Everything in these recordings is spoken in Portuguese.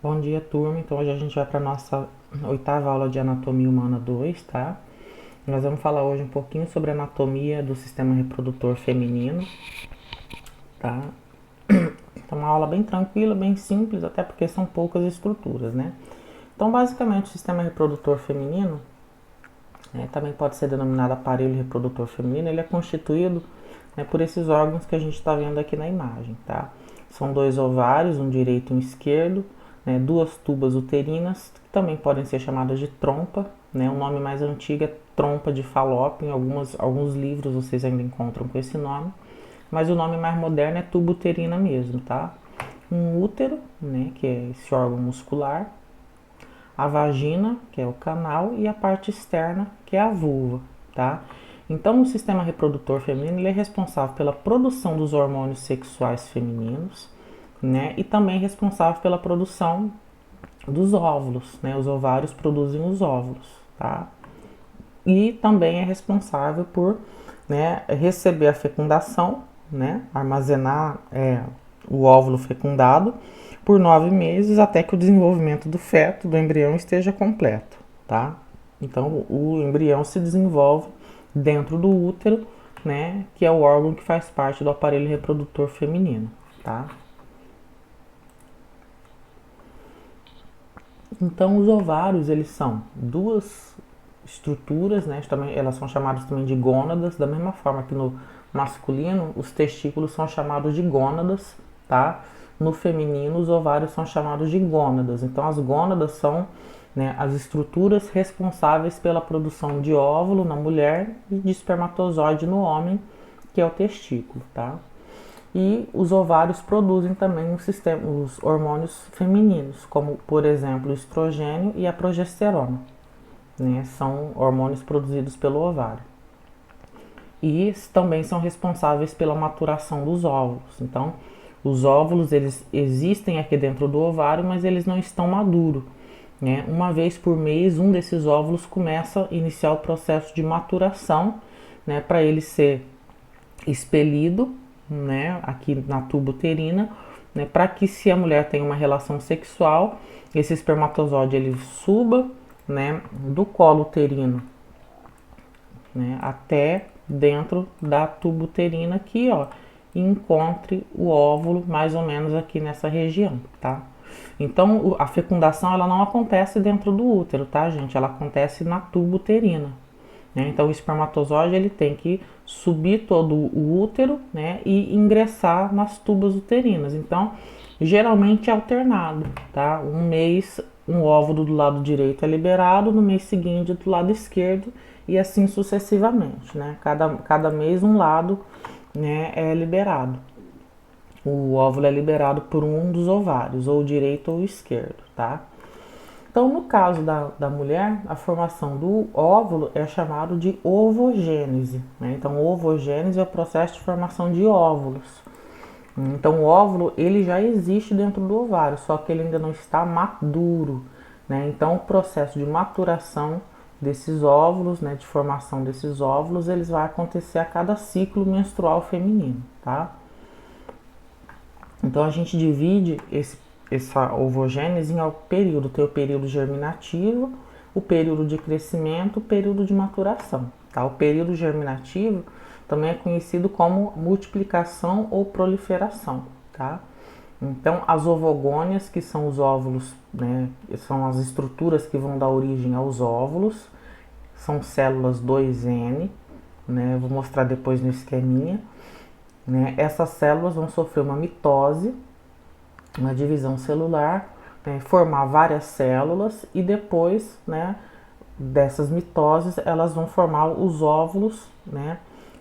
Bom dia, turma. Então hoje a gente vai para nossa oitava aula de Anatomia Humana 2, tá? Nós vamos falar hoje um pouquinho sobre a anatomia do sistema reprodutor feminino, tá? Então uma aula bem tranquila, bem simples, até porque são poucas estruturas, né? Então basicamente o sistema reprodutor feminino, também pode ser denominado aparelho reprodutor feminino, ele é constituído, por esses órgãos que a gente está vendo aqui na imagem, tá? São dois ovários, um direito e um esquerdo, duas tubas uterinas, que também podem ser chamadas de trompa, né? O nome mais antigo é trompa de Falópio, em alguns livros vocês ainda encontram com esse nome, mas o nome mais moderno é tuba uterina mesmo, tá? Um útero, né, que é esse órgão muscular, a vagina, que é o canal, e a parte externa, que é a vulva, tá? Então, o sistema reprodutor feminino ele é responsável pela produção dos hormônios sexuais femininos, né? E também responsável pela produção dos óvulos, né? Os ovários produzem os óvulos, tá? E também é responsável por, receber a fecundação, né? Armazenar o óvulo fecundado por 9 meses até que o desenvolvimento do feto, do embrião, esteja completo, tá? Então, o embrião se desenvolve dentro do útero, né? Que é o órgão que faz parte do aparelho reprodutor feminino, tá? Então, os ovários, eles são duas estruturas, né? Também, elas são chamadas também de gônadas, da mesma forma que no masculino, os testículos são chamados de gônadas, tá? No feminino, os ovários são chamados de gônadas. Então, as gônadas são, as estruturas responsáveis pela produção de óvulo na mulher e de espermatozoide no homem, que é o testículo, tá? E os ovários produzem também os hormônios femininos, como por exemplo o estrogênio e a progesterona, né? São hormônios produzidos pelo ovário. E também são responsáveis pela maturação dos óvulos. Então, os óvulos eles existem aqui dentro do ovário, mas eles não estão maduros, né? Uma vez por mês, um desses óvulos começa a iniciar o processo de maturação, né, para ele ser expelido, né, aqui na tuba uterina, né, para que se a mulher tem uma relação sexual, esse espermatozoide ele suba, né, do colo uterino, né, até dentro da tuba uterina aqui, ó, e encontre o óvulo mais ou menos aqui nessa região, tá? Então a fecundação ela não acontece dentro do útero, tá, gente? Ela acontece na tuba uterina, né? Então o espermatozoide ele tem que subir todo o útero, né, e ingressar nas tubas uterinas. Então geralmente é alternado, tá? Um mês um óvulo do lado direito é liberado, no mês seguinte do lado esquerdo e assim sucessivamente, né? Cada mês um lado, né, é liberado. O óvulo é liberado por um dos ovários, ou direito ou esquerdo, tá? Então, no caso da mulher, a formação do óvulo é chamado de ovogênese, né? Então, ovogênese é o processo de formação de óvulos. Então, o óvulo ele já existe dentro do ovário, só que ele ainda não está maduro, né? Então, o processo de maturação desses óvulos, né, de formação desses óvulos, eles vai acontecer a cada ciclo menstrual feminino, tá? Então a gente divide essa ovogênese em período. Tem o período germinativo, o período de crescimento, o período de maturação. Tá? O período germinativo também é conhecido como multiplicação ou proliferação. Tá? Então as ovogônias, que são os óvulos, né, são as estruturas que vão dar origem aos óvulos, são células 2N, né, vou mostrar depois no esqueminha. Né? Essas células vão sofrer uma mitose, uma divisão celular, né? Formar várias células e depois, né, dessas mitoses elas vão formar os óvulos, né,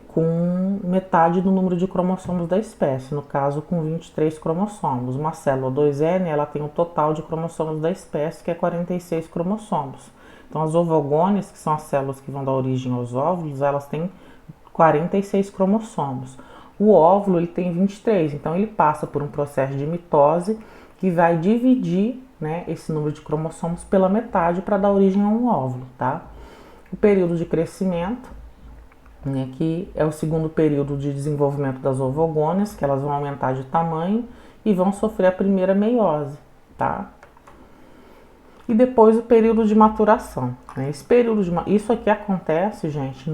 com metade do número de cromossomos da espécie, no caso com 23 cromossomos. Uma célula 2N ela tem um total de cromossomos da espécie que é 46 cromossomos. Então as ovogônias, que são as células que vão dar origem aos óvulos, elas têm 46 cromossomos. O óvulo ele tem 23, então ele passa por um processo de mitose que vai dividir, né, esse número de cromossomos pela metade para dar origem a um óvulo, tá? O período de crescimento, né, que é o segundo período de desenvolvimento das ovogônias, que elas vão aumentar de tamanho e vão sofrer a primeira meiose, tá? E depois o período de maturação, né? Esse período isso aqui acontece, gente,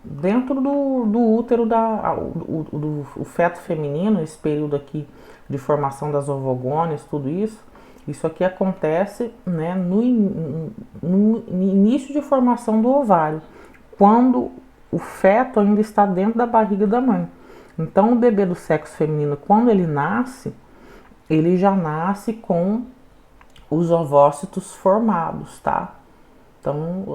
dentro do útero do feto feminino. Esse período aqui de formação das ovogônias, tudo isso aqui acontece, né, no início de formação do ovário, quando o feto ainda está dentro da barriga da mãe. Então o bebê do sexo feminino, quando ele nasce, ele já nasce com os ovócitos formados, tá? Então,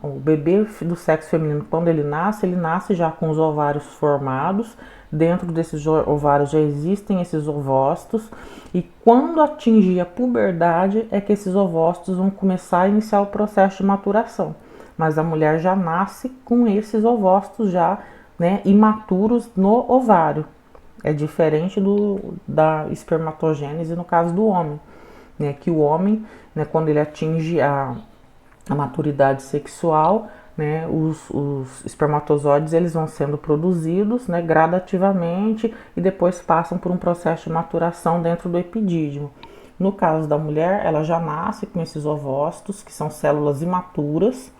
o bebê do sexo feminino, quando ele nasce já com os ovários formados. Dentro desses ovários já existem esses ovócitos, e quando atingir a puberdade é que esses ovócitos vão começar a iniciar o processo de maturação. Mas a mulher já nasce com esses ovócitos já, né, imaturos no ovário. É diferente da espermatogênese no caso do homem, né, que o homem, né, quando ele atinge a maturidade sexual, né, os espermatozoides eles vão sendo produzidos, né, gradativamente, e depois passam por um processo de maturação dentro do epidídimo. No caso da mulher, ela já nasce com esses ovócitos, que são células imaturas,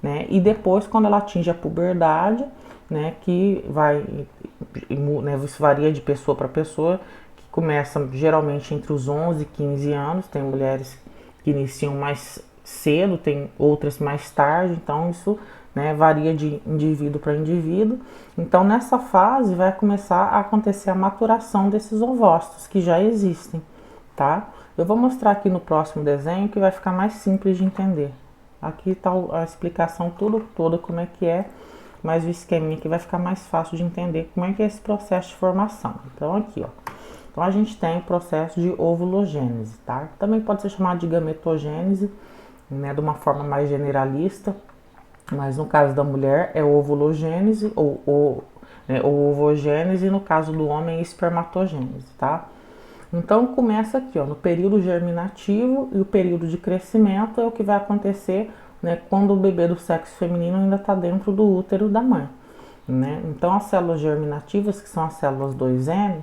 né, e depois, quando ela atinge a puberdade, né, que vai, né, isso varia de pessoa para pessoa, que começa geralmente entre os 11 e 15 anos. Tem mulheres que iniciam mais cedo, tem outras mais tarde, então isso, né, varia de indivíduo para indivíduo. Então nessa fase vai começar a acontecer a maturação desses ovócitos que já existem, tá? Eu vou mostrar aqui no próximo desenho, que vai ficar mais simples de entender. Aqui está a explicação toda como é que é, mas o esqueminha aqui vai ficar mais fácil de entender como é que é esse processo de formação. Então aqui, ó. Então a gente tem o processo de ovulogênese, tá? Também pode ser chamado de gametogênese, né, de uma forma mais generalista, mas no caso da mulher é ovulogênese ou ovogênese, e no caso do homem é espermatogênese, tá? Então começa aqui, ó, no período germinativo, e o período de crescimento é o que vai acontecer, né, quando o bebê do sexo feminino ainda está dentro do útero da mãe, né? Então as células germinativas, que são as células 2N,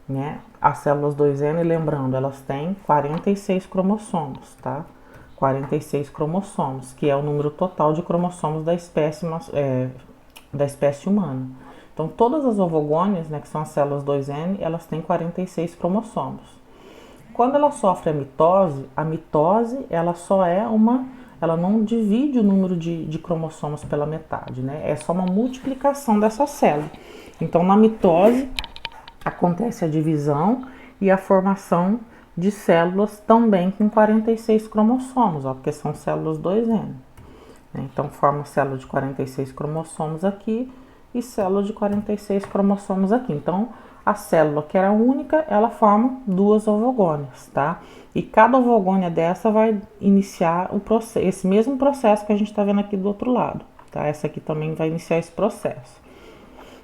né? As células 2N, lembrando, elas têm 46 cromossomos, tá? 46 cromossomos, que é o número total de cromossomos da espécie humana. Então, todas as ovogônias, né, que são as células 2N, elas têm 46 cromossomos. Quando ela sofre a mitose ela só é ela não divide o número de cromossomos pela metade, né? É só uma multiplicação dessa célula. Então, na mitose, acontece a divisão e a formação de células também com 46 cromossomos, ó, porque são células 2N. Então, forma célula de 46 cromossomos aqui e célula de 46 cromossomos aqui. Então, a célula que era única, ela forma duas ovogônias, tá? E cada ovogônia dessa vai iniciar esse mesmo processo que a gente está vendo aqui do outro lado, tá? Essa aqui também vai iniciar esse processo.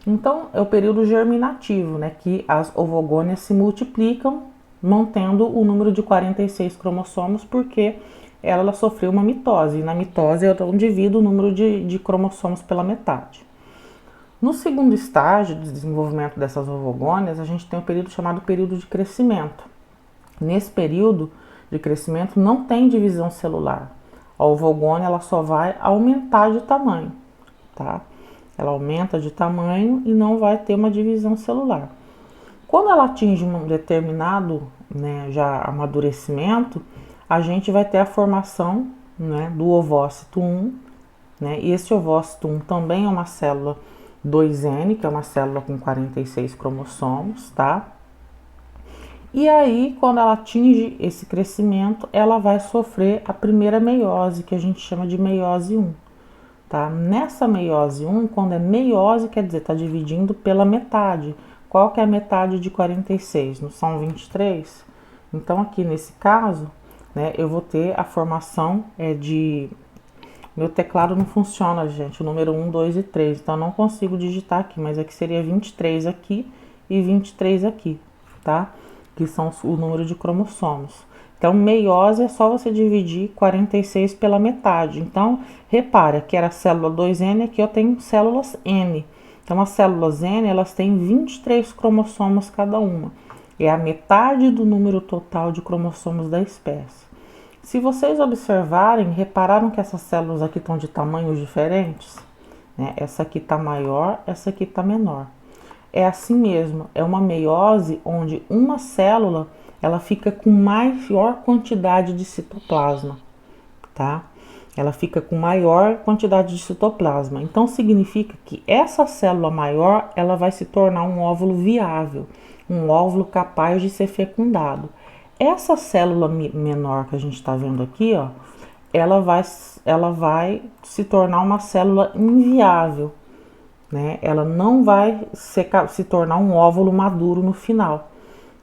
Então, é o período germinativo, né? Que as ovogônias se multiplicam, mantendo o número de 46 cromossomos, porque ela sofreu uma mitose. E na mitose, eu divido o número de cromossomos pela metade. No segundo estágio de desenvolvimento dessas ovogônias, a gente tem um período chamado período de crescimento. Nesse período de crescimento não tem divisão celular. A ovogônia ela só vai aumentar de tamanho, tá? Ela aumenta de tamanho e não vai ter uma divisão celular. Quando ela atinge um determinado, né, já amadurecimento, a gente vai ter a formação, né, do ovócito 1, né? E esse ovócito 1 também é uma célula 2N, que é uma célula com 46 cromossomos, tá? E aí, quando ela atinge esse crescimento, ela vai sofrer a primeira meiose, que a gente chama de meiose 1, tá? Nessa meiose 1, quando é meiose, quer dizer, tá dividindo pela metade. Qual que é a metade de 46? Não são 23? Então, aqui nesse caso, né, eu vou ter a formação de... Meu teclado não funciona, gente, o número 1, 2 e 3, então eu não consigo digitar aqui, mas aqui seria 23 aqui e 23 aqui, tá? Que são o número de cromossomos. Então, meiose é só você dividir 46 pela metade. Então, repara que era a célula 2N, aqui eu tenho células N. Então, as células N, elas têm 23 cromossomos cada uma. É a metade do número total de cromossomos da espécie. Se vocês observarem, repararam que essas células aqui estão de tamanhos diferentes? Né? Essa aqui está maior, essa aqui está menor. É assim mesmo, é uma meiose onde uma célula ela fica com maior quantidade de citoplasma, tá? Ela fica com maior quantidade de citoplasma. Então significa que essa célula maior, ela vai se tornar um óvulo viável, um óvulo capaz de ser fecundado. Essa célula menor que a gente está vendo aqui, ó, ela vai se tornar uma célula inviável, né? Ela não vai se tornar um óvulo maduro no final,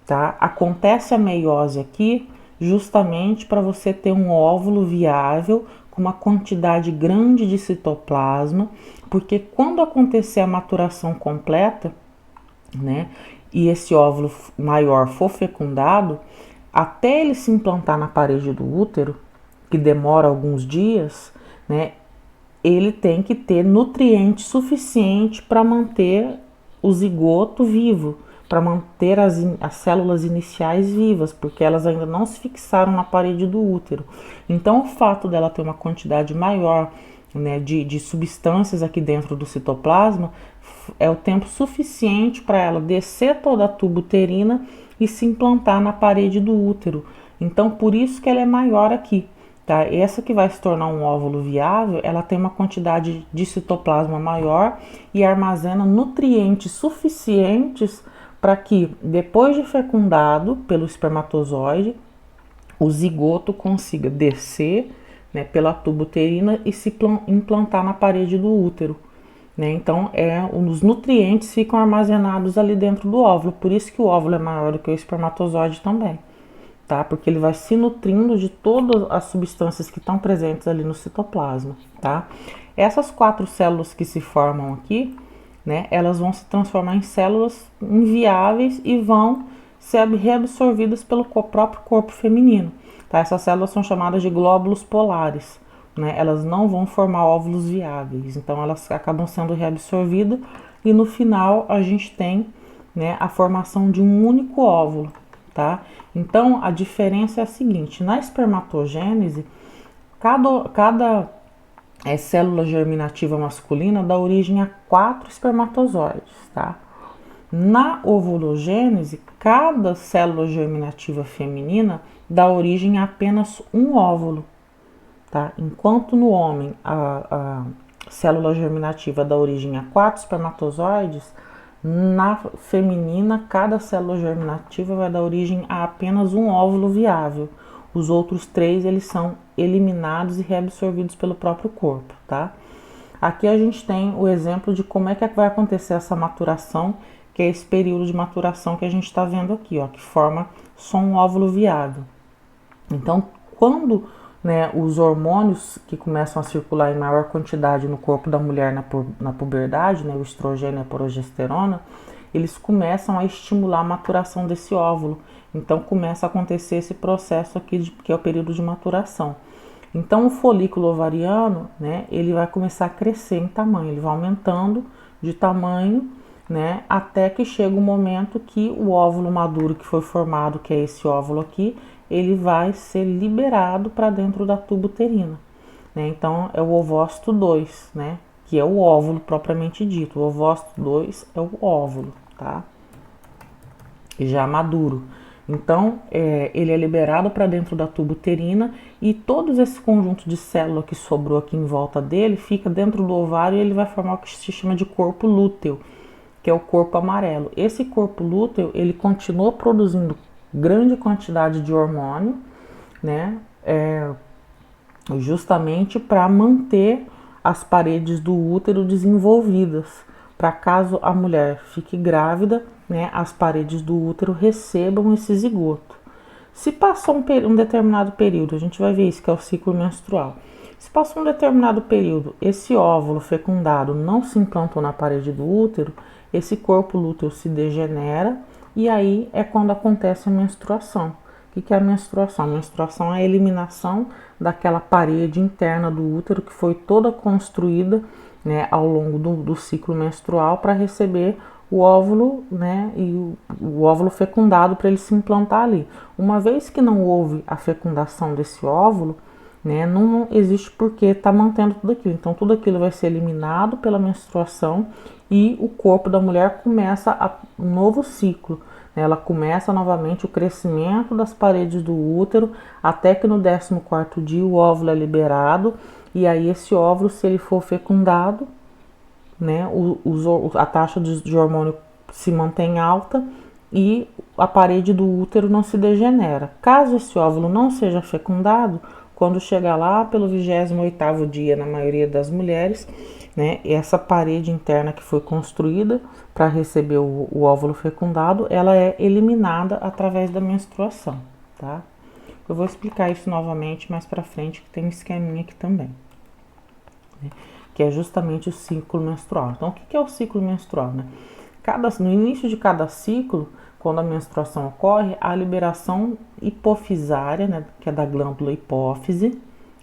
tá? Acontece a meiose aqui justamente para você ter um óvulo viável com uma quantidade grande de citoplasma, porque quando acontecer a maturação completa, né, e esse óvulo maior for fecundado, até ele se implantar na parede do útero, que demora alguns dias, né, ele tem que ter nutriente suficiente para manter o zigoto vivo, para manter as células iniciais vivas, porque elas ainda não se fixaram na parede do útero. Então, o fato dela ter uma quantidade maior, né, de substâncias aqui dentro do citoplasma é o tempo suficiente para ela descer toda a tuba uterina e se implantar na parede do útero. Então, por isso que ela é maior aqui. Tá? Essa que vai se tornar um óvulo viável, ela tem uma quantidade de citoplasma maior e armazena nutrientes suficientes para que, depois de fecundado pelo espermatozoide, o zigoto consiga descer, né, pela tuba uterina e se implantar na parede do útero. Né? Então, os nutrientes ficam armazenados ali dentro do óvulo, por isso que o óvulo é maior do que o espermatozoide também. Tá? Porque ele vai se nutrindo de todas as substâncias que estão presentes ali no citoplasma, tá? Essas 4 células que se formam aqui, né, elas vão se transformar em células inviáveis e vão ser reabsorvidas pelo próprio corpo feminino, tá? Essas células são chamadas de glóbulos polares, né? Elas não vão formar óvulos viáveis, então elas acabam sendo reabsorvidas e no final a gente tem, né, a formação de um único óvulo, tá? Então, a diferença é a seguinte: na espermatogênese, cada célula germinativa masculina dá origem a 4 espermatozoides, tá? Na ovulogênese, cada célula germinativa feminina dá origem a apenas um óvulo, tá? Enquanto no homem a célula germinativa dá origem a 4 espermatozoides, na feminina, cada célula germinativa vai dar origem a apenas um óvulo viável. Os outros 3, eles são eliminados e reabsorvidos pelo próprio corpo, tá? Aqui a gente tem o exemplo de como é que vai acontecer essa maturação, que é esse período de maturação que a gente está vendo aqui, ó, que forma só um óvulo viável. Então, quando, né, os hormônios que começam a circular em maior quantidade no corpo da mulher na puberdade, né, o estrogênio e a progesterona, eles começam a estimular a maturação desse óvulo. Então começa a acontecer esse processo aqui, que é o período de maturação. Então o folículo ovariano, né, ele vai começar a crescer em tamanho, ele vai aumentando de tamanho, né, até que chega o momento que o óvulo maduro que foi formado, que é esse óvulo aqui, ele vai ser liberado para dentro da tuba uterina, né? Então é o ovócito 2, né, que é o óvulo propriamente dito. O ovócito 2 é o óvulo, tá? Já maduro. Então ele é liberado para dentro da tuba uterina e todo esse conjunto de célula que sobrou aqui em volta dele fica dentro do ovário e ele vai formar o que se chama de corpo lúteo, que é o corpo amarelo. Esse corpo lúteo, ele continua produzindo grande quantidade de hormônio, né, justamente para manter as paredes do útero desenvolvidas, para caso a mulher fique grávida, né, as paredes do útero recebam esse zigoto. Se passou um determinado período, a gente vai ver isso, que é o ciclo menstrual. Se passou um determinado período, esse óvulo fecundado não se implantou na parede do útero, esse corpo lúteo se degenera e aí é quando acontece a menstruação. O que é a menstruação? A menstruação é a eliminação daquela parede interna do útero que foi toda construída, né, ao longo do ciclo menstrual para receber o óvulo, né, e o óvulo fecundado para ele se implantar ali. Uma vez que não houve a fecundação desse óvulo, né, não existe porque está mantendo tudo aquilo. Então tudo aquilo vai ser eliminado pela menstruação e o corpo da mulher começa um novo ciclo. Né, ela começa novamente o crescimento das paredes do útero até que no 14º dia o óvulo é liberado e aí esse óvulo, se ele for fecundado, né, a taxa de hormônio se mantém alta e a parede do útero não se degenera. Caso esse óvulo não seja fecundado, quando chegar lá pelo 28º dia, na maioria das mulheres, né, essa parede interna que foi construída para receber o óvulo fecundado, ela é eliminada através da menstruação, tá? Eu vou explicar isso novamente mais para frente, que tem um esqueminha aqui também, né, que é justamente o ciclo menstrual. Então, o que é o ciclo menstrual, né? No início de cada ciclo, quando a menstruação ocorre, a liberação hipofisária, né, que é da glândula hipófise,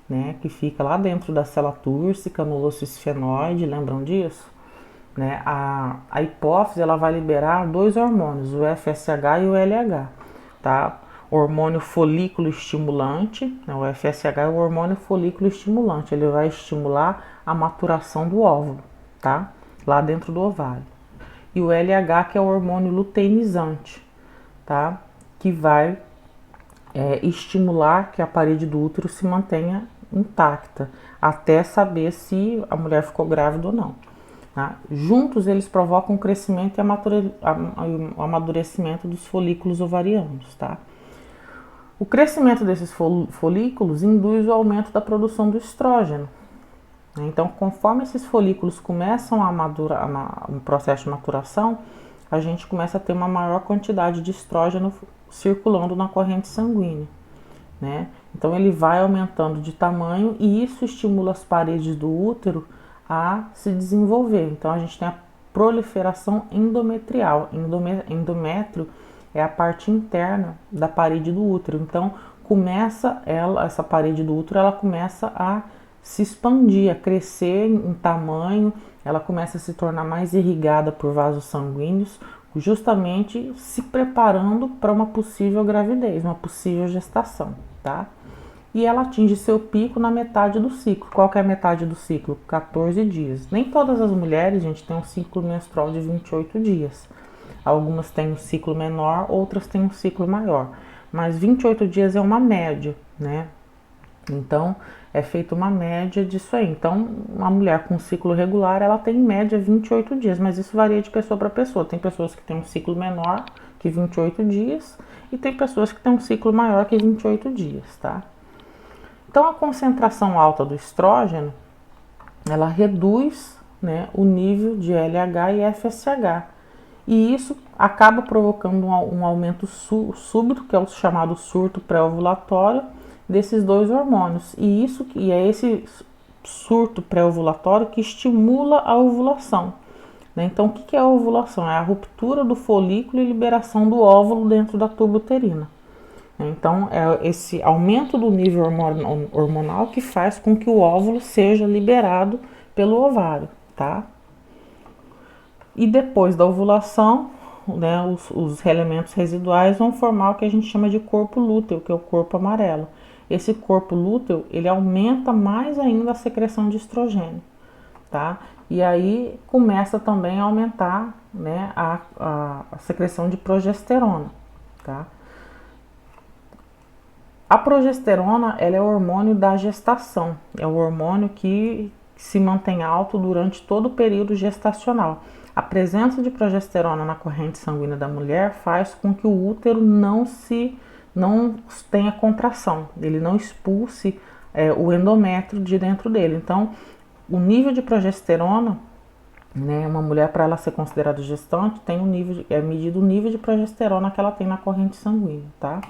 né, que fica lá dentro da célula túrcica, no osso esfenoide, lembram disso? Né? A hipófise ela vai liberar dois hormônios, o FSH e o LH, tá? O hormônio folículo estimulante, né? O FSH é o hormônio folículo estimulante, ele vai estimular a maturação do óvulo, tá? Lá dentro do ovário. E o LH, que é o hormônio luteinizante, tá? Que vai estimular que a parede do útero se mantenha intacta, até saber se a mulher ficou grávida ou não. Tá? Juntos eles provocam o crescimento e amadurecimento dos folículos ovarianos. Tá? O crescimento desses folículos induz o aumento da produção do estrógeno. Então, conforme esses folículos começam a madurar, no processo de maturação, a gente começa a ter uma maior quantidade de estrógeno circulando na corrente sanguínea, né? Então ele vai aumentando de tamanho e isso estimula as paredes do útero a se desenvolver. Então a gente tem a proliferação endometrial. Endométrio é a parte interna da parede do útero. Então essa parede do útero, ela começa a se expandir, a crescer em tamanho, ela começa a se tornar mais irrigada por vasos sanguíneos, justamente se preparando para uma possível gravidez, uma possível gestação, tá? E ela atinge seu pico na metade do ciclo. Qual que é a metade do ciclo? 14 dias. Nem todas as mulheres, gente, têm um ciclo menstrual de 28 dias. Algumas têm um ciclo menor, outras têm um ciclo maior. Mas 28 dias é uma média, né? Então, é feita uma média disso aí. Então, uma mulher com ciclo regular, ela tem em média 28 dias, mas isso varia de pessoa para pessoa. Tem pessoas que têm um ciclo menor que 28 dias e tem pessoas que têm um ciclo maior que 28 dias, tá? Então, a concentração alta do estrógeno, ela reduz, né, o nível de LH e FSH. E isso acaba provocando um aumento súbito, que é o chamado surto pré-ovulatório, desses dois hormônios. E é esse surto pré-ovulatório que estimula a ovulação. Né? Então, o que é a ovulação? É a ruptura do folículo e liberação do óvulo dentro da tuba uterina. Então, é esse aumento do nível hormonal que faz com que o óvulo seja liberado pelo ovário, tá? E depois da ovulação, né, os elementos residuais vão formar o que a gente chama de corpo lúteo, que é o corpo amarelo. Esse corpo lúteo, ele aumenta mais ainda a secreção de estrogênio, tá? E aí começa também a aumentar, né, a secreção de progesterona, tá? A progesterona, ela é o hormônio da gestação, é o hormônio que se mantém alto durante todo o período gestacional. A presença de progesterona na corrente sanguínea da mulher faz com que o útero não tenha contração, ele não expulse o endométrio de dentro dele. Então, o nível de progesterona, né, uma mulher, para ela ser considerada gestante, tem é medido o nível de progesterona que ela tem na corrente sanguínea, tá?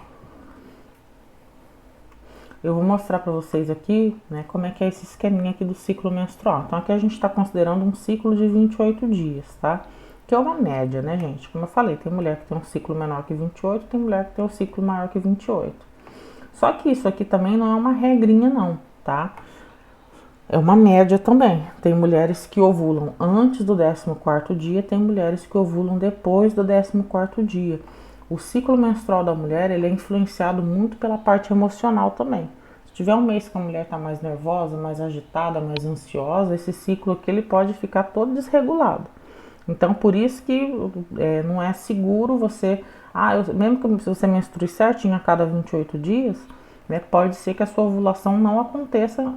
Eu vou mostrar para vocês aqui, né, como é que é esse esqueminha aqui do ciclo menstrual. Então aqui a gente está considerando um ciclo de 28 dias, tá? Que é uma média, né, gente? Como eu falei, tem mulher que tem um ciclo menor que 28, tem mulher que tem um ciclo maior que 28. Só que isso aqui também não é uma regrinha não, tá? É uma média também. Tem mulheres que ovulam antes do 14º dia, tem mulheres que ovulam depois do 14º dia. O ciclo menstrual da mulher, ele é influenciado muito pela parte emocional também. Se tiver um mês que a mulher está mais nervosa, mais agitada, mais ansiosa, esse ciclo aqui ele pode ficar todo desregulado. Então, por isso que não é seguro você... mesmo que você menstrue certinho a cada 28 dias, né, pode ser que a sua ovulação não aconteça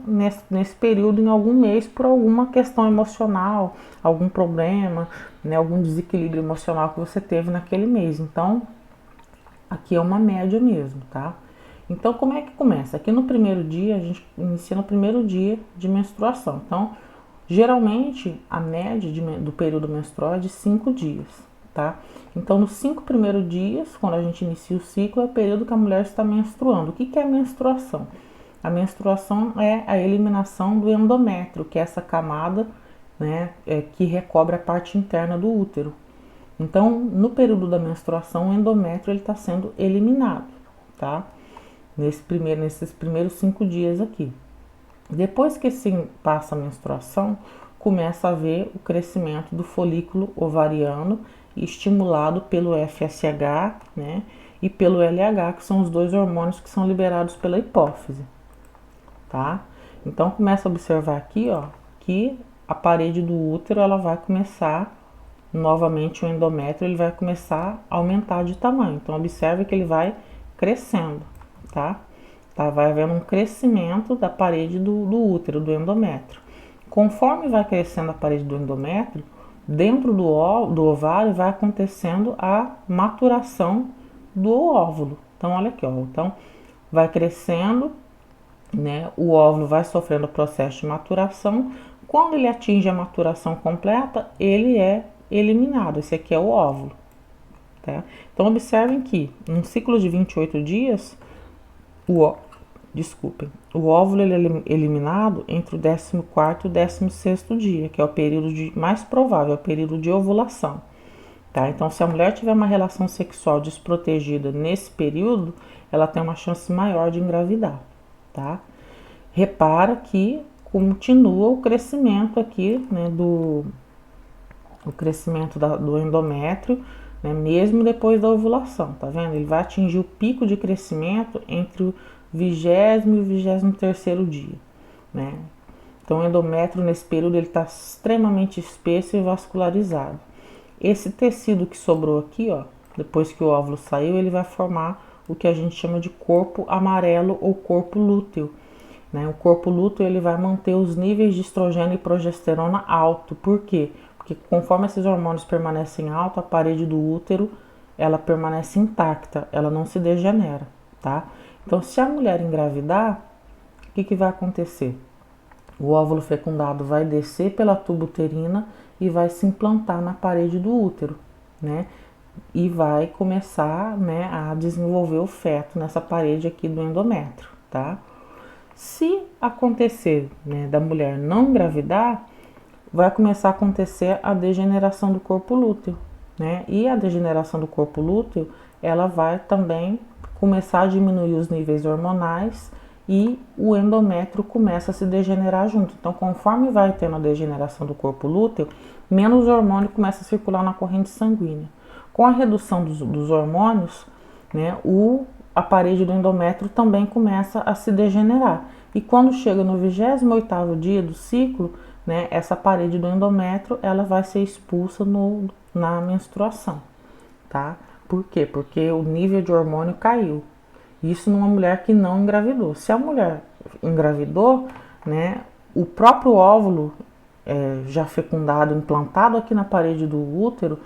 nesse período, em algum mês, por alguma questão emocional, algum problema, né, algum desequilíbrio emocional que você teve naquele mês. Então, aqui é uma média mesmo, tá? Então, como é que começa? Aqui no primeiro dia, a gente inicia no primeiro dia de menstruação. Então, geralmente, a média do período menstrual é de 5 dias, tá? Então, nos 5 primeiros dias, quando a gente inicia o ciclo, é o período que a mulher está menstruando. O que é a menstruação? A menstruação é a eliminação do endométrio, que é essa camada, né, que recobre a parte interna do útero. Então, no período da menstruação, o endométrio está sendo eliminado, tá? Nesses primeiros 5 dias aqui. Depois que passa a menstruação, começa a haver o crescimento do folículo ovariano, estimulado pelo FSH, né, e pelo LH, que são os dois hormônios que são liberados pela hipófise, tá? Então começa a observar aqui, ó, que a parede do útero ela vai começar novamente, o endométrio ele vai começar a aumentar de tamanho. Então observe que ele vai crescendo, tá? Vai havendo um crescimento da parede do útero, do endométrio. Conforme vai crescendo a parede do endométrio, dentro do ovário vai acontecendo a maturação do óvulo. Então, olha aqui, ó. Então, vai crescendo, né? O óvulo vai sofrendo o processo de maturação. Quando ele atinge a maturação completa, ele é eliminado. Esse aqui é o óvulo, tá? Então, observem que num ciclo de 28 dias, o óvulo ele é eliminado entre o 14º e o 16º dia, que é o período mais provável, é o período de ovulação, tá? Então, se a mulher tiver uma relação sexual desprotegida nesse período, ela tem uma chance maior de engravidar, tá? Repara que continua o crescimento aqui, né, o crescimento do endométrio, né, mesmo depois da ovulação, tá vendo? Ele vai atingir o pico de crescimento entre o 20º e o 23º dia, né? Então o endométrio nesse período ele está extremamente espesso e vascularizado. Esse tecido que sobrou aqui, ó, depois que o óvulo saiu, ele vai formar o que a gente chama de corpo amarelo ou corpo lúteo, né? O corpo lúteo ele vai manter os níveis de estrogênio e progesterona alto. Por quê? Porque conforme esses hormônios permanecem altos, a parede do útero ela permanece intacta, ela não se degenera, tá? Então, se a mulher engravidar, o que vai acontecer? O óvulo fecundado vai descer pela tuba uterina e vai se implantar na parede do útero, né? E vai começar, né, a desenvolver o feto nessa parede aqui do endométrio, tá? Se acontecer, né, da mulher não engravidar, vai começar a acontecer a degeneração do corpo lúteo, né? E a degeneração do corpo lúteo, ela vai também começar a diminuir os níveis hormonais e o endométrio começa a se degenerar junto. Então, conforme vai tendo a degeneração do corpo lúteo, menos hormônio começa a circular na corrente sanguínea. Com a redução dos hormônios, né, a parede do endométrio também começa a se degenerar. E quando chega no 28º dia do ciclo, né, essa parede do endométrio ela vai ser expulsa na menstruação, tá? Por quê? Porque o nível de hormônio caiu. Isso numa mulher que não engravidou. Se a mulher engravidou, né, o próprio óvulo já fecundado, implantado aqui na parede do útero,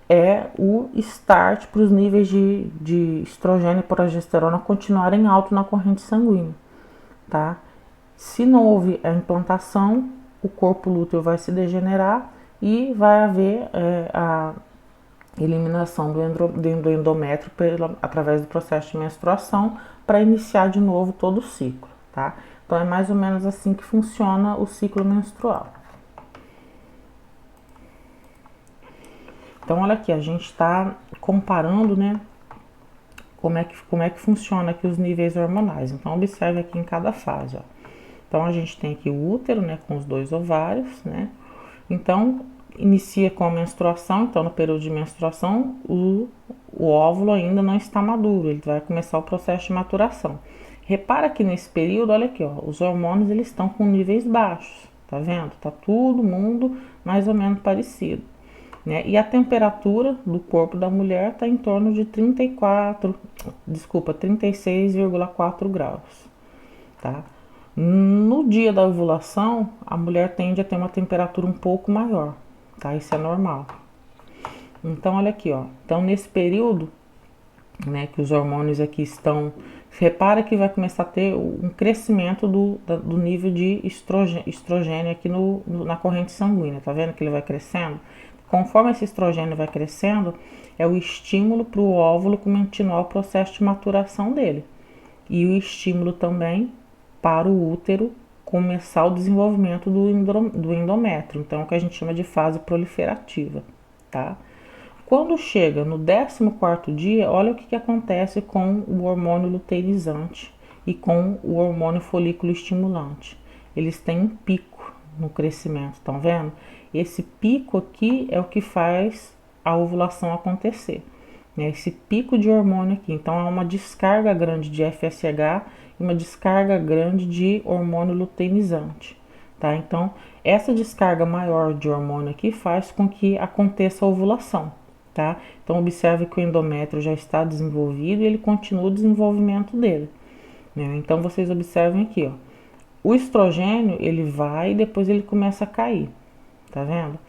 é o start para os níveis de estrogênio e progesterona continuarem altos na corrente sanguínea, tá? Se não houve a implantação, o corpo lúteo vai se degenerar e vai haver a eliminação do endométrio através do processo de menstruação para iniciar de novo todo o ciclo, tá? Então é mais ou menos assim que funciona o ciclo menstrual. Então olha aqui, a gente está comparando, né, como é que funciona aqui os níveis hormonais. Então observe aqui em cada fase, ó. Então a gente tem aqui o útero, né, com os 2 ovários, né? Então inicia com a menstruação, então no período de menstruação o óvulo ainda não está maduro, ele vai começar o processo de maturação. Repara que nesse período, olha aqui, ó, os hormônios eles estão com níveis baixos, tá vendo? Tá todo mundo mais ou menos parecido, né? E a temperatura do corpo da mulher está em torno de 36,4 graus, tá? No dia da ovulação, a mulher tende a ter uma temperatura um pouco maior, tá? Isso é normal. Então, olha aqui, ó. Então, nesse período, né, que os hormônios aqui estão... Repara que vai começar a ter um crescimento do nível de estrogênio aqui na corrente sanguínea, tá vendo que ele vai crescendo? Conforme esse estrogênio vai crescendo, é o estímulo para o óvulo continuar o processo de maturação dele. E o estímulo também para o útero começar o desenvolvimento do endométrio. Então, é o que a gente chama de fase proliferativa, tá? Quando chega no 14º dia, olha o que acontece com o hormônio luteinizante e com o hormônio folículo estimulante. Eles têm um pico no crescimento, estão vendo? Esse pico aqui é o que faz a ovulação acontecer, né? Esse pico de hormônio aqui. Então, há uma descarga grande de FSH e uma descarga grande de hormônio luteinizante, tá? Então, essa descarga maior de hormônio aqui faz com que aconteça a ovulação, tá? Então, observe que o endométrio já está desenvolvido e ele continua o desenvolvimento dele, né? Então, vocês observem aqui, ó. O estrogênio, ele vai e depois ele começa a cair, tá vendo?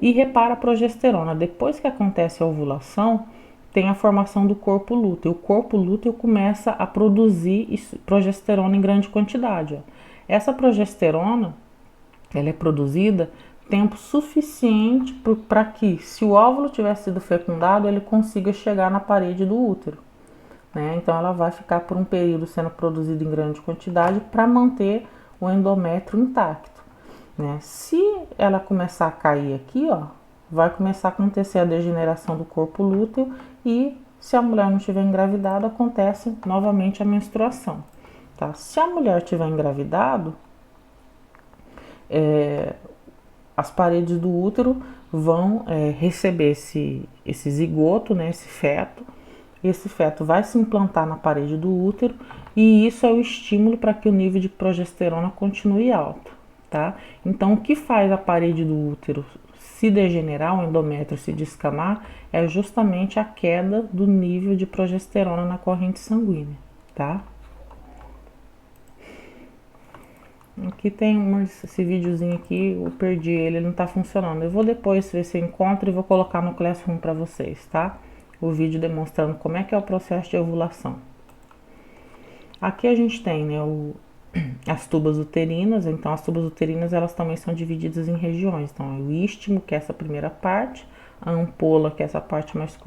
E repara a progesterona. Depois que acontece a ovulação, tem a formação do corpo lúteo. O corpo lúteo começa a produzir progesterona em grande quantidade, ó. Essa progesterona, ela é produzida tempo suficiente para que, se o óvulo tiver sido fecundado, ele consiga chegar na parede do útero, né? Então, ela vai ficar por um período sendo produzida em grande quantidade para manter o endométrio intacto, né? Se ela começar a cair aqui, ó, vai começar a acontecer a degeneração do corpo lúteo e, se a mulher não estiver engravidada, acontece novamente a menstruação, tá? Se a mulher tiver engravidado, as paredes do útero vão receber esse zigoto, né, esse feto. Esse feto vai se implantar na parede do útero e isso é o estímulo para que o nível de progesterona continue alto, tá? Então, o que faz a parede do útero se degenerar, o endométrio se descamar, é justamente a queda do nível de progesterona na corrente sanguínea, tá? Aqui tem esse videozinho aqui, eu perdi ele não tá funcionando. Eu vou depois ver se eu encontro e vou colocar no Classroom para vocês, tá? O vídeo demonstrando como é que é o processo de ovulação. Aqui a gente tem, né, as tubas uterinas. Então, as tubas uterinas, elas também são divididas em regiões. Então, é o istmo, que é essa primeira parte, a ampola, que é essa parte mais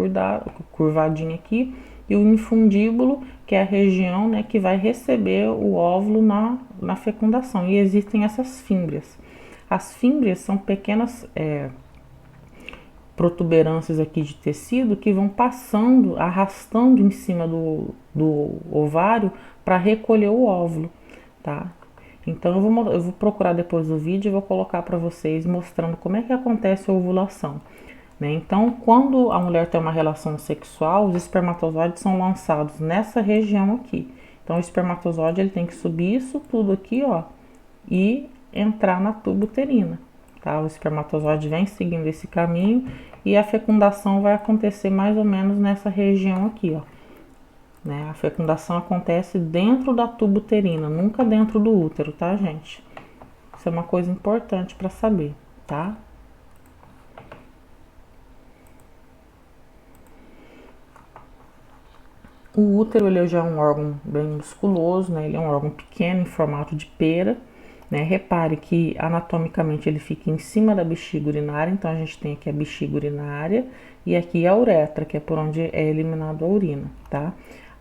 curvadinha aqui, e o infundíbulo, que é a região, né, que vai receber o óvulo na fecundação. E existem essas fímbrias. As fímbrias são pequenas protuberâncias aqui de tecido que vão passando, arrastando em cima do ovário para recolher o óvulo, tá? Então, eu vou procurar depois o vídeo e vou colocar para vocês mostrando como é que acontece a ovulação, né? Então, quando a mulher tem uma relação sexual, os espermatozoides são lançados nessa região aqui. Então, o espermatozoide ele tem que subir isso tudo aqui, ó, e entrar na tuba uterina, tá? O espermatozoide vem seguindo esse caminho e a fecundação vai acontecer mais ou menos nessa região aqui, ó, né? A fecundação acontece dentro da tuba uterina, nunca dentro do útero, tá, gente? Isso é uma coisa importante para saber, tá? O útero, ele já é um órgão bem musculoso, né? Ele é um órgão pequeno, em formato de pera, né? Repare que anatomicamente ele fica em cima da bexiga urinária. Então, a gente tem aqui a bexiga urinária e aqui a uretra, que é por onde é eliminado a urina, tá?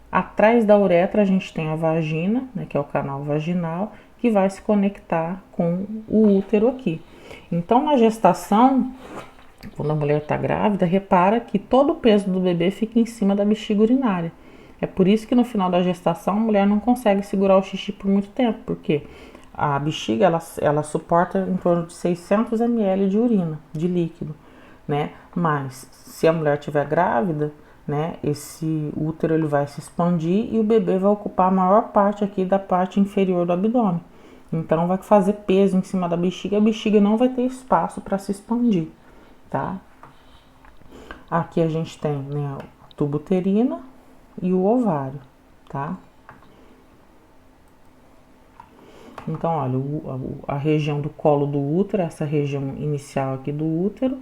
Atrás da uretra a gente tem a vagina, né, que é o canal vaginal, que vai se conectar com o útero aqui. Então, na gestação, quando a mulher está grávida, repara que todo o peso do bebê fica em cima da bexiga urinária. É por isso que no final da gestação a mulher não consegue segurar o xixi por muito tempo, porque a bexiga, ela suporta em torno de 600 ml de urina, de líquido, né? Mas se a mulher estiver grávida, né, esse útero ele vai se expandir e o bebê vai ocupar a maior parte aqui da parte inferior do abdômen. Então vai fazer peso em cima da bexiga, a bexiga não vai ter espaço para se expandir, tá? Aqui a gente tem, né, o tubo uterino e o ovário, tá? Então, olha, a região do colo do útero, essa região inicial aqui do útero,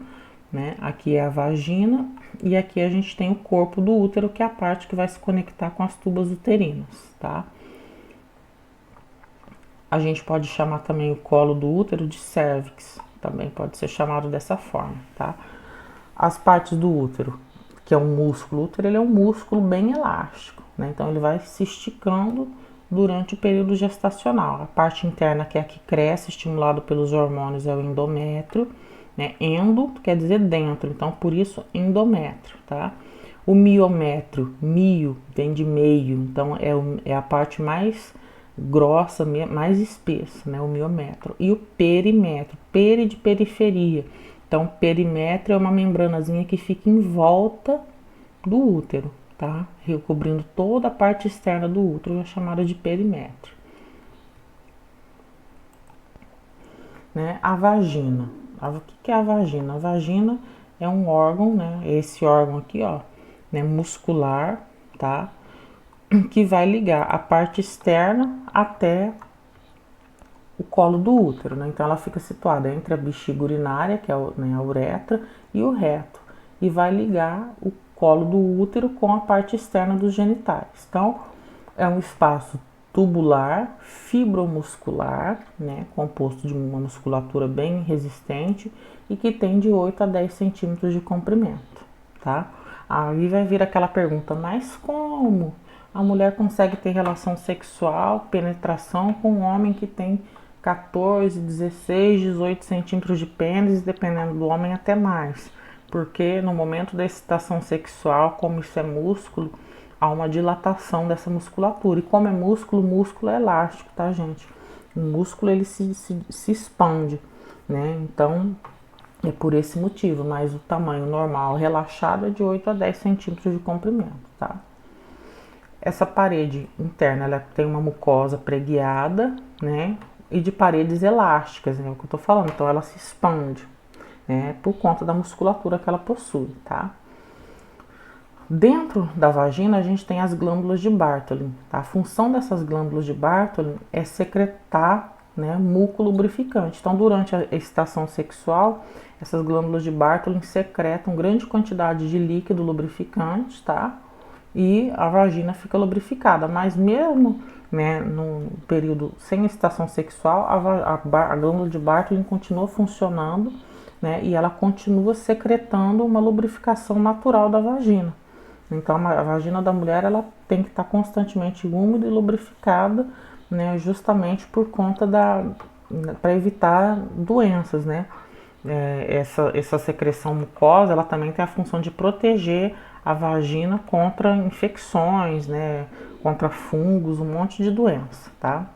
né? Aqui é a vagina e aqui a gente tem o corpo do útero, que é a parte que vai se conectar com as tubas uterinas, tá? A gente pode chamar também o colo do útero de cérvix, também pode ser chamado dessa forma, tá? As partes do útero, que é um músculo, o útero ele é um músculo bem elástico, né? Então ele vai se esticando durante o período gestacional. A parte interna, que é a que cresce, estimulado pelos hormônios, é o endométrio, né? Endo quer dizer dentro, então por isso endométrio, tá? O miométrio, mio vem de meio, então é a parte mais grossa, mais espessa, né? O miométrio. E o perimétrio, peri de periferia. Então, perimétrio é uma membranazinha que fica em volta do útero, tá? Recobrindo toda a parte externa do útero, é chamada de perimétrio. Né? A vagina. O que é a vagina? A vagina é um órgão, né? Esse órgão aqui, ó, né? Muscular, tá? Que vai ligar a parte externa até o colo do útero, né? Então ela fica situada entre a bexiga urinária, que é né, a uretra, e o reto, e vai ligar o colo do útero com a parte externa dos genitais. Então é um espaço tubular, fibromuscular, né, composto de uma musculatura bem resistente e que tem de 8 a 10 centímetros de comprimento, tá? Aí vai vir aquela pergunta, mas como a mulher consegue ter relação sexual, penetração com um homem que tem 14, 16, 18 centímetros de pênis, dependendo do homem até mais? Porque no momento da excitação sexual, como isso é músculo, há uma dilatação dessa musculatura. E como é músculo, músculo é elástico, tá, gente? O músculo ele se expande, né? Então é por esse motivo, mas o tamanho normal relaxado é de 8 a 10 centímetros de comprimento, tá? Essa parede interna ela tem uma mucosa preguiada, né? E de paredes elásticas, né? É o que eu tô falando. Então ela se expande, né? Por conta da musculatura que ela possui, tá? Dentro da vagina a gente tem as glândulas de Bartholin, tá? A função dessas glândulas de Bartholin é secretar, né, muco lubrificante. Então durante a excitação sexual, essas glândulas de Bartholin secretam grande quantidade de líquido lubrificante, tá? E a vagina fica lubrificada, mas mesmo, né, no período sem excitação sexual, a glândula de Bartholin continua funcionando, né, e ela continua secretando uma lubrificação natural da vagina. Então a vagina da mulher ela tem que estar constantemente úmida e lubrificada, né, justamente por conta para evitar doenças, né? Essa secreção mucosa ela também tem a função de proteger a vagina contra infecções, né, contra fungos, um monte de doença, tá?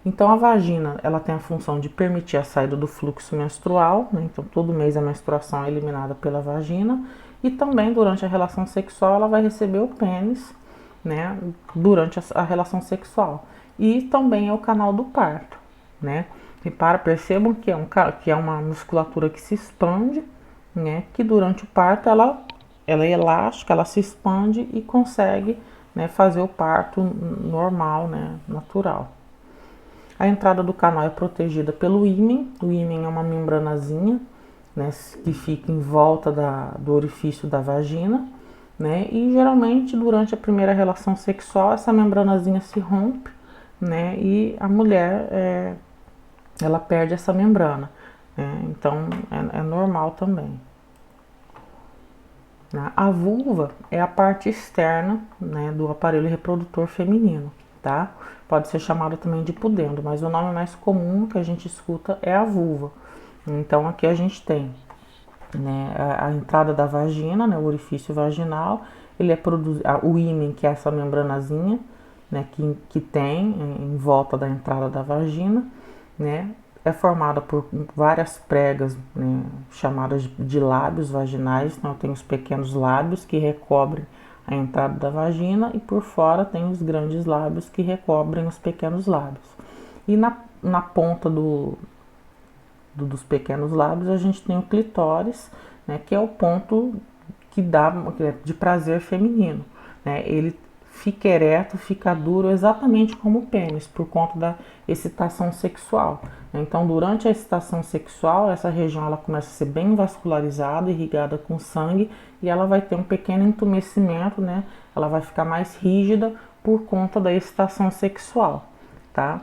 Então a vagina ela tem a função de permitir a saída do fluxo menstrual, né? Então todo mês a menstruação é eliminada pela vagina e também durante a relação sexual ela vai receber o pênis, né, durante a relação sexual. E também é o canal do parto, né? Percebam que é uma musculatura que se expande, né? Que durante o parto ela é elástica, ela se expande e consegue, né, fazer o parto normal, né, natural. A entrada do canal é protegida pelo ímen. O ímen é uma membranazinha, né, que fica em volta do orifício da vagina, né? E geralmente durante a primeira relação sexual essa membranazinha se rompe, né? E a mulher ela perde essa membrana, né? Então é normal também. A vulva é a parte externa, né, do aparelho reprodutor feminino, tá? Pode ser chamada também de pudendo, mas o nome mais comum que a gente escuta é a vulva. Então aqui a gente tem, né, a entrada da vagina, né, o orifício vaginal, ele é o ímen, que é essa membranazinha, né, que tem em volta da entrada da vagina, né, é formada por várias pregas, né, chamadas de lábios vaginais. Então tem os pequenos lábios que recobrem a entrada da vagina e por fora tem os grandes lábios que recobrem os pequenos lábios. E na ponta dos pequenos lábios a gente tem o clitóris, né, que é o ponto que dá de prazer feminino, né? Ele fica ereto, fica duro exatamente como o pênis, por conta da excitação sexual. Então, durante a excitação sexual, essa região ela começa a ser bem vascularizada, irrigada com sangue, e ela vai ter um pequeno entumecimento, né? Ela vai ficar mais rígida por conta da excitação sexual, tá?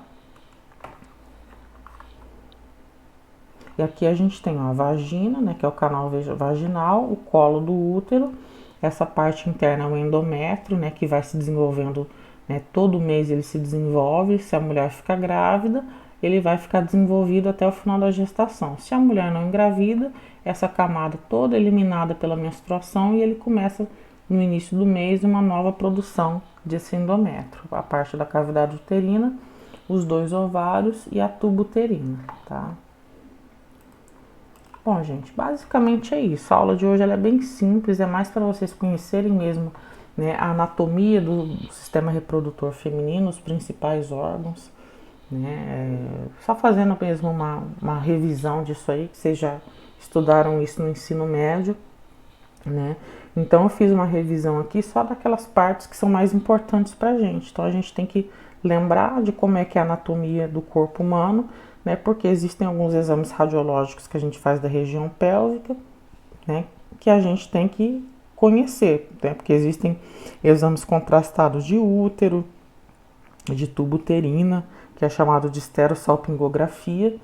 E aqui a gente tem ó, a vagina, né, que é o canal vaginal, o colo do útero, essa parte interna é o endométrio, né, que vai se desenvolvendo, né, todo mês ele se desenvolve. Se a mulher fica grávida, ele vai ficar desenvolvido até o final da gestação. Se a mulher não engravida, essa camada toda é eliminada pela menstruação e ele começa no início do mês uma nova produção desse endométrio, a parte da cavidade uterina, os 2 ovários e a tuba uterina, tá? Bom, gente, basicamente é isso. A aula de hoje ela é bem simples, é mais para vocês conhecerem mesmo, né, a anatomia do sistema reprodutor feminino, os principais órgãos, né? Só fazendo mesmo uma revisão disso aí, que vocês já estudaram isso no ensino médio, né? Então eu fiz uma revisão aqui só daquelas partes que são mais importantes pra gente. Então a gente tem que lembrar de como é que é a anatomia do corpo humano, né? Porque existem alguns exames radiológicos que a gente faz da região pélvica, né? Que a gente tem que conhecer, né? Porque existem exames contrastados de útero, de tuba uterina, que é chamado de esterossalpingografia,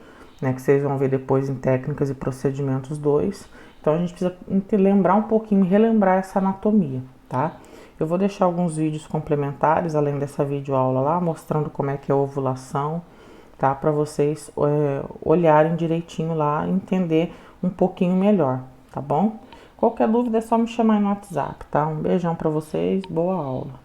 né? Que vocês vão ver depois em técnicas e procedimentos 2. Então a gente precisa lembrar um pouquinho, relembrar essa anatomia, tá? Eu vou deixar alguns vídeos complementares, além dessa videoaula lá, mostrando como é que é a ovulação, tá? Para vocês olharem direitinho lá, entender um pouquinho melhor, tá bom? Qualquer dúvida é só me chamar no WhatsApp, tá? Um beijão para vocês, boa aula!